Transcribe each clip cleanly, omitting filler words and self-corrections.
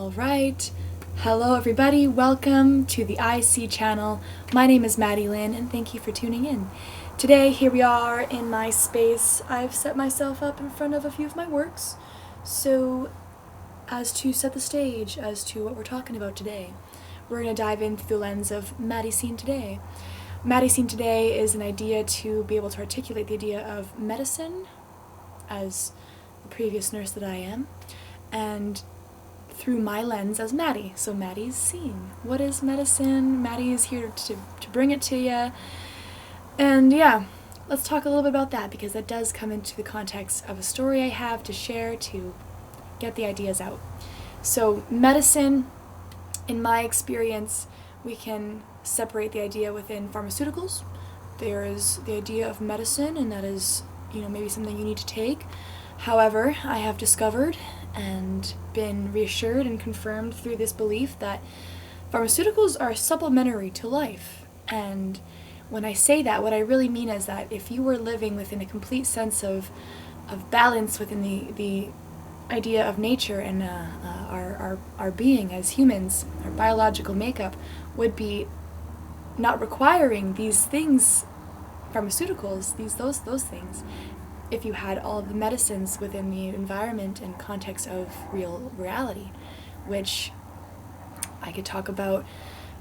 Alright, hello everybody, welcome to the IC channel. My name is Maddiescene and thank you for tuning in. Today, here we are in my space. I've set myself up in front of a few of my works, so as to set the stage as to what we're talking about today. We're going to dive in through the lens of Maddiescene today. Maddiescene today is an idea to be able to articulate the idea of medicine as the previous nurse that I am, and through my lens as Maddie. So Maddiescene. What is medicine? Maddie is here to bring it to you. And yeah, let's talk a little bit about that, because that does come into the context of a story I have to share to get the ideas out. So medicine, in my experience, we can separate the idea within pharmaceuticals. There is the idea of medicine, and that is, maybe something you need to take. However, I have discovered and been reassured and confirmed through this belief that pharmaceuticals are supplementary to life. And when I say that, what I really mean is that if you were living within a complete sense of balance within the idea of nature and our being as humans, our biological makeup would be not requiring these things, pharmaceuticals, those things, if you had all of the medicines within the environment and context of reality, which I could talk about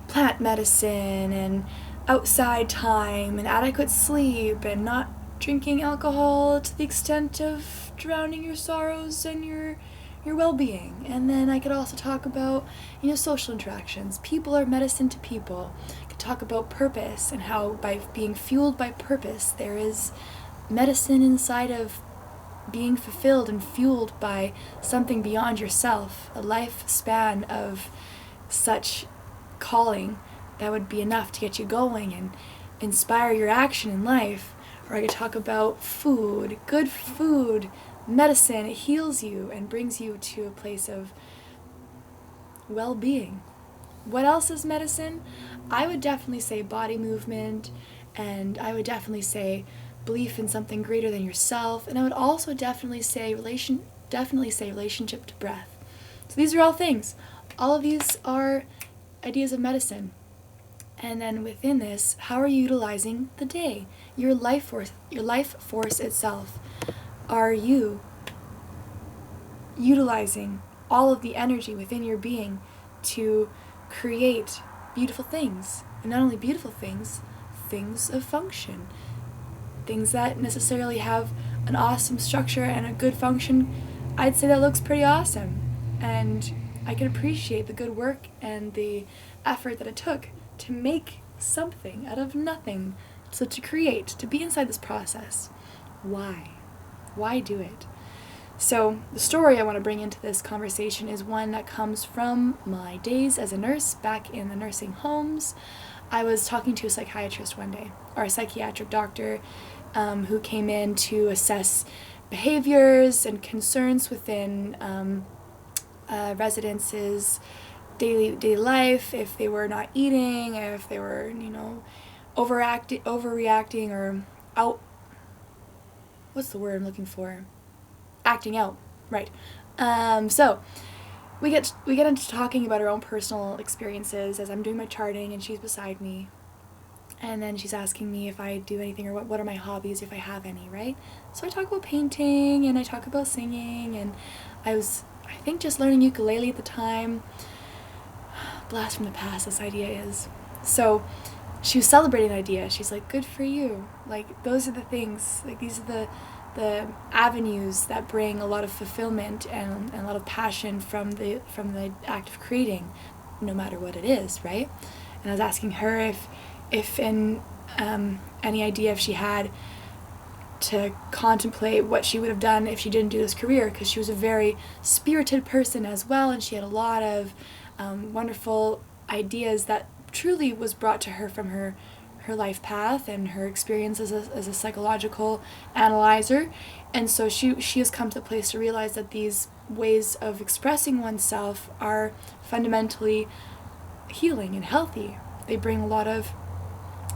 plant medicine and outside time and adequate sleep and not drinking alcohol to the extent of drowning your sorrows and your well-being. And then I could also talk about social interactions. People are medicine to people. I could talk about purpose and how by being fueled by purpose there is medicine inside of being fulfilled and fueled by something beyond yourself, a lifespan of such calling that would be enough to get you going and inspire your action in life. Or I could talk about food, good food, medicine. It heals you and brings you to a place of well-being. What else is medicine? I would definitely say body movement, and I would definitely say belief in something greater than yourself, and I would also definitely say relationship to breath. So these are all things. All of these are ideas of medicine. And then within this, how are you utilizing the day? Your life force itself. Are you utilizing all of the energy within your being to create beautiful things? And not only beautiful things, things of function. Things that necessarily have an awesome structure and a good function. I'd say that looks pretty awesome. And I can appreciate the good work and the effort that it took to make something out of nothing. So to create, to be inside this process. Why? Why do it? So the story I want to bring into this conversation is one that comes from my days as a nurse back in the nursing homes. I was talking to a psychiatrist one day, or a psychiatric doctor, who came in to assess behaviors and concerns within residents' daily life, if they were not eating, if they were, overreacting, or what's the word I'm looking for? Acting out, right. So we get into talking about our own personal experiences as I'm doing my charting and she's beside me. And then she's asking me if I do anything, or what are my hobbies, if I have any, right? So I talk about painting, and I talk about singing, and I think, just learning ukulele at the time. Blast from the past, this idea is. So she was celebrating the idea. She's like, good for you. Like, those are the things, like, these are the avenues that bring a lot of fulfillment and a lot of passion from the act of creating, no matter what it is, right? And I was asking her if in any idea if she had to contemplate what she would have done if she didn't do this career, because she was a very spirited person as well, and she had a lot of wonderful ideas that truly was brought to her from her life path and her experience as a psychological analyzer. And so she has come to the place to realize that these ways of expressing oneself are fundamentally healing and healthy. They bring a lot of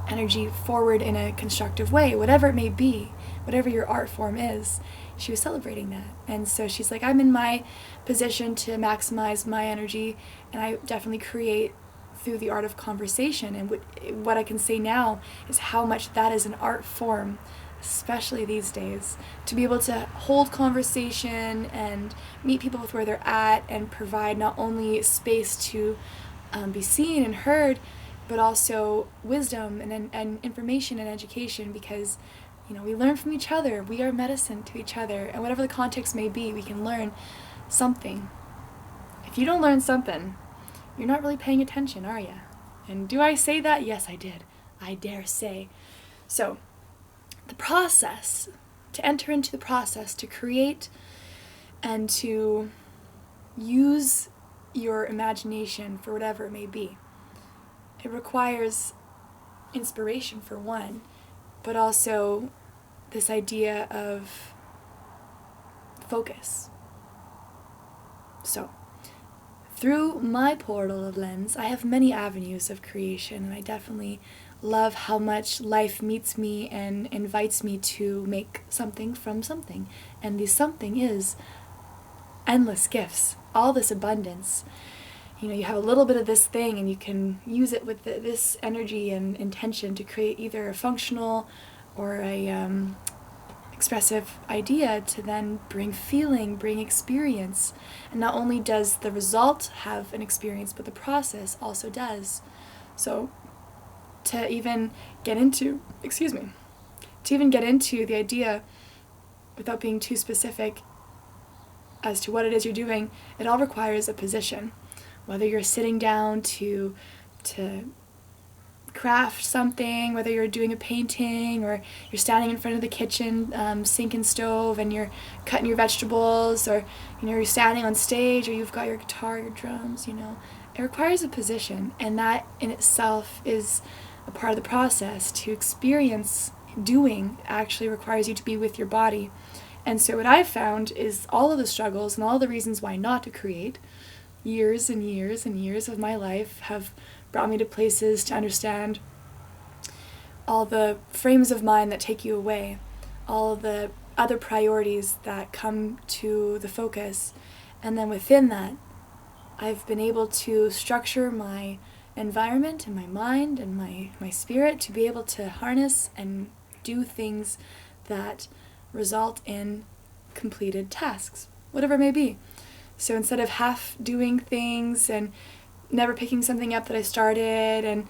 energy forward in a constructive way, whatever it may be, whatever your art form is. She was celebrating that. And so she's like, I'm in my position to maximize my energy, and I definitely create through the art of conversation. And what I can say now is how much that is an art form, especially these days, to be able to hold conversation and meet people with where they're at and provide not only space to be seen and heard, but also wisdom and information and education, because we learn from each other. We are medicine to each other, and whatever the context may be, we can learn something. If you don't learn something, you're not really paying attention, are you? And do I say that? Yes, I did. I dare say. So, the process, to enter into the process, to create and to use your imagination for whatever it may be, it requires inspiration for one, but also this idea of focus. So, through my portal of lens, I have many avenues of creation, and I definitely love how much life meets me and invites me to make something from something. And the something is endless gifts, all this abundance. You have a little bit of this thing, and you can use it with this energy and intention to create either a functional or a expressive idea to then bring feeling, bring experience. And not only does the result have an experience, but the process also does. So to even get into the idea, without being too specific as to what it is you're doing, it all requires a position. Whether you're sitting down to craft something, whether you're doing a painting, or you're standing in front of the kitchen sink and stove and you're cutting your vegetables, or you're standing on stage, or you've got your guitar, your drums, it requires a position, and that in itself is a part of the process. To experience doing actually requires you to be with your body. And so what I've found is all of the struggles and all the reasons why not to create, years and years and years of my life, have brought me to places to understand all the frames of mind that take you away, all of the other priorities that come to the focus. And then within that, I've been able to structure my environment and my mind and my spirit to be able to harness and do things that result in completed tasks, whatever it may be. So instead of half doing things and never picking something up that I started and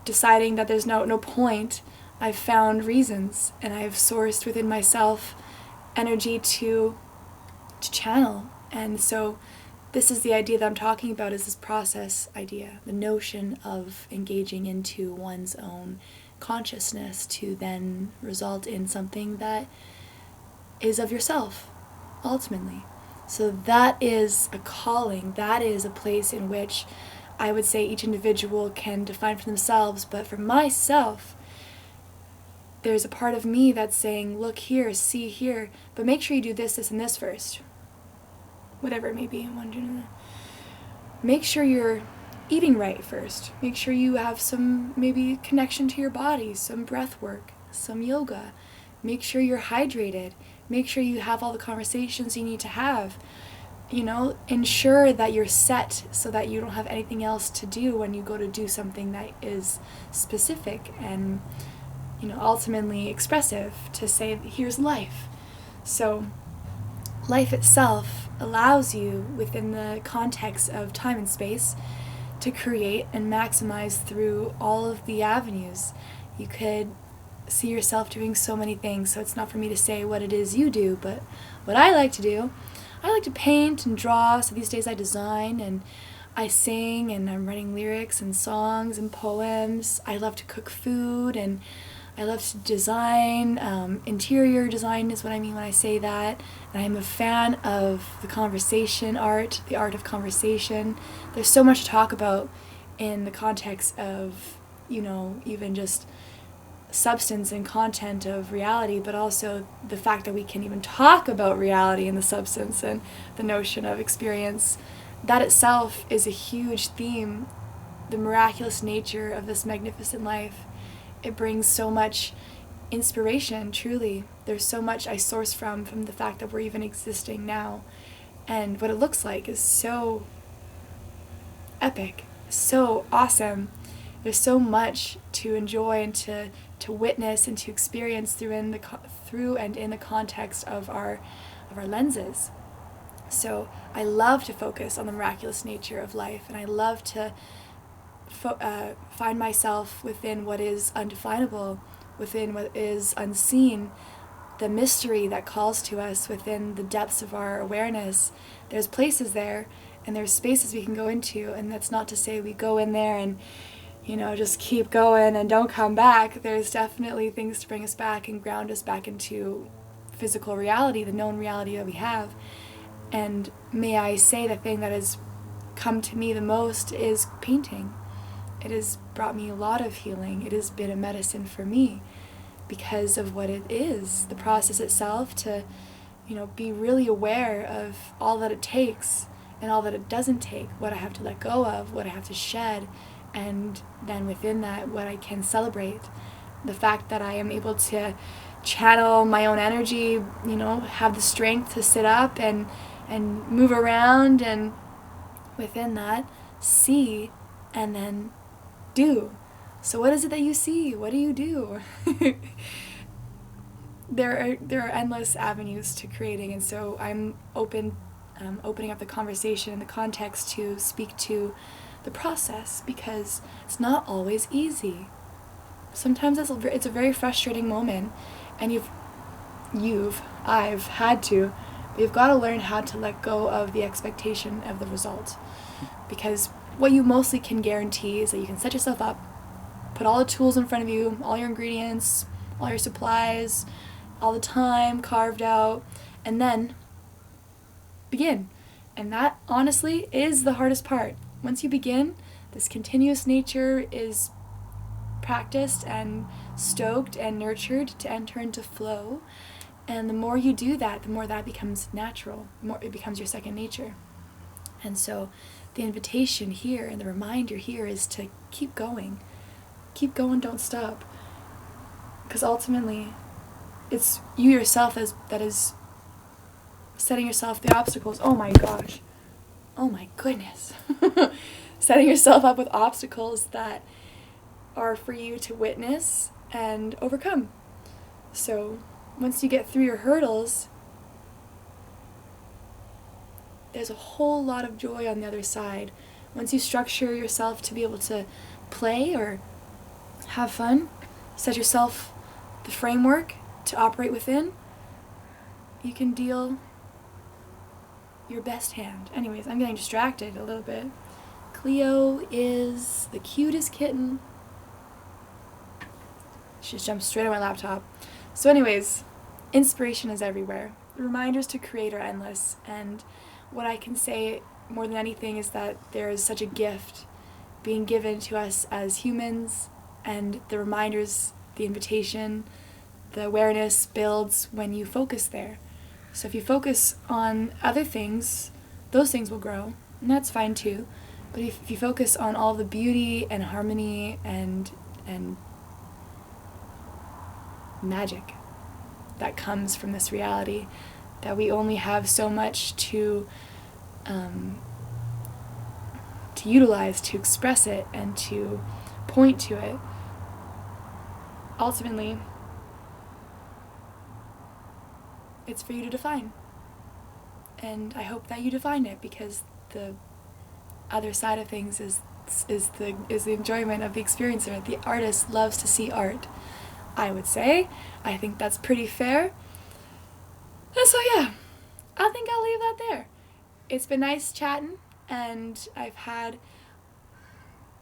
deciding that there's no point, I've found reasons, and I've sourced within myself energy to channel. And so this is the idea that I'm talking about, is this process idea, the notion of engaging into one's own consciousness to then result in something that is of yourself, ultimately. So that is a calling, that is a place in which I would say each individual can define for themselves. But for myself, there's a part of me that's saying, look here, see here, but make sure you do this, this, and this first. Whatever it may be. Make sure you're eating right first. Make sure you have some maybe connection to your body, some breath work, some yoga. Make sure you're hydrated. Make sure you have all the conversations you need to have. Ensure that you're set so that you don't have anything else to do when you go to do something that is specific and, ultimately expressive, to say, here's life. So life itself allows you, within the context of time and space, to create and maximize through all of the avenues. You could see yourself doing so many things, so it's not for me to say what it is you do, but what I like to do, I like to paint and draw. So these days I design and I sing, and I'm writing lyrics and songs and poems. I love to cook food, and I love to design. Interior design is what I mean when I say that. And I'm a fan of the conversation art, the art of conversation. There's so much to talk about in the context of, even just substance and content of reality, but also the fact that we can even talk about reality and the substance and the notion of experience. That itself is a huge theme. The miraculous nature of this magnificent life it brings so much inspiration, truly. There's so much I source from the fact that we're even existing now. And what it looks like is so epic, so awesome. There's so much to enjoy and to witness and to experience through and in the context of our lenses. So I love to focus on the miraculous nature of life, and I love to find myself within what is undefinable, within what is unseen, the mystery that calls to us within the depths of our awareness. There's places there, and there's spaces we can go into, and that's not to say we go in there and just keep going and don't come back. There's definitely things to bring us back and ground us back into physical reality, the known reality that we have. And may I say, the thing that has come to me the most is painting. It has brought me a lot of healing. It has been a medicine for me because of what it is, the process itself, to be really aware of all that it takes and all that it doesn't take, what I have to let go of, what I have to shed, and then within that, what I can celebrate. The fact that I am able to channel my own energy, have the strength to sit up and move around, and within that, see and then do. So what is it that you see? What do you do? There are endless avenues to creating, and so I'm opening up the conversation and the context to speak to the process, because it's not always easy. Sometimes it's a very frustrating moment, and I've had to, but you've got to learn how to let go of the expectation of the result, because what you mostly can guarantee is that you can set yourself up, put all the tools in front of you, all your ingredients, all your supplies, all the time carved out, and then begin. And that, honestly, is the hardest part. Once you begin, this continuous nature is practiced and stoked and nurtured to enter into flow. And the more you do that, the more that becomes natural, the more it becomes your second nature. And so the invitation here and the reminder here is to keep going. Keep going, don't stop. Because ultimately, it's you yourself that is setting yourself the obstacles. Oh my gosh. Oh my goodness. Setting yourself up with obstacles that are for you to witness and overcome. So once you get through your hurdles, there's a whole lot of joy on the other side. Once you structure yourself to be able to play or have fun, set yourself the framework to operate within, you can deal your best hand. Anyways, I'm getting distracted a little bit. Cleo is the cutest kitten. She just jumped straight on my laptop. So anyways, inspiration is everywhere. The reminders to create are endless, and what I can say more than anything is that there is such a gift being given to us as humans, and the reminders, the invitation, the awareness builds when you focus there. So if you focus on other things, those things will grow, and that's fine too. But if you focus on all the beauty and harmony and magic that comes from this reality, that we only have so much to utilize, to express it, and to point to it, ultimately, it's for you to define. And I hope that you define it, because the other side of things is the enjoyment of the experiencer. The artist loves to see art, I would say. I think that's pretty fair. And so yeah, I think I'll leave that there. It's been nice chatting, and I've had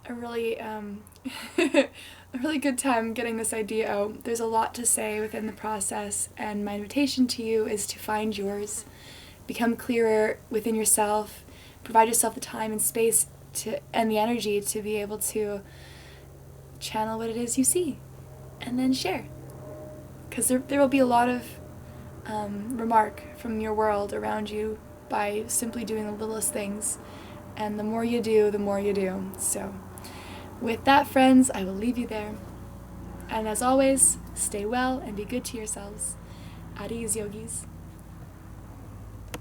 a really a really good time getting this idea out. There's a lot to say within the process, and my invitation to you is to find yours, become clearer within yourself, provide yourself the time and space and the energy to be able to channel what it is you see, and then share. Because there will be a lot of remark from your world around you by simply doing the littlest things, and the more you do, the more you do. So with that, friends, I will leave you there. And as always, stay well and be good to yourselves. At ease, yogis.